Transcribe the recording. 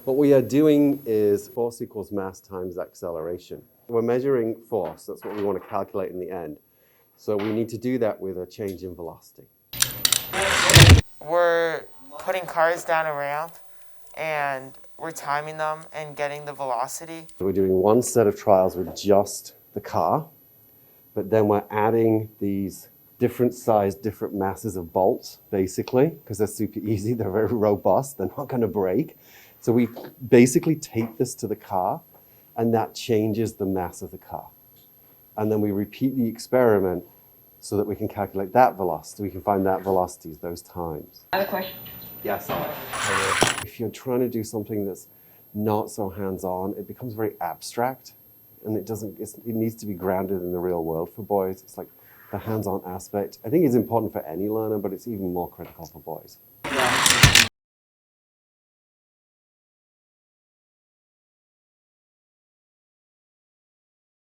What we are doing is force equals mass times acceleration. We're measuring force. That's what we want to calculate in the end. So we need to do that with a change in velocity. We're putting cars down a ramp and we're timing them and getting the velocity. We're doing one set of trials with just the car, but then we're adding these different size, different masses of bolts, basically, because they're super easy, they're very robust, they're not going to break. So we basically tape this to the car, and that changes the mass of the car. And then we repeat the experiment so that we can calculate that velocity. We can find that velocities, those times. I have a question. Yes. If you're trying to do something that's not so hands-on, it becomes very abstract, and it needs to be grounded in the real world for boys. It's like the hands-on aspect. I think it's important for any learner, but it's even more critical for boys.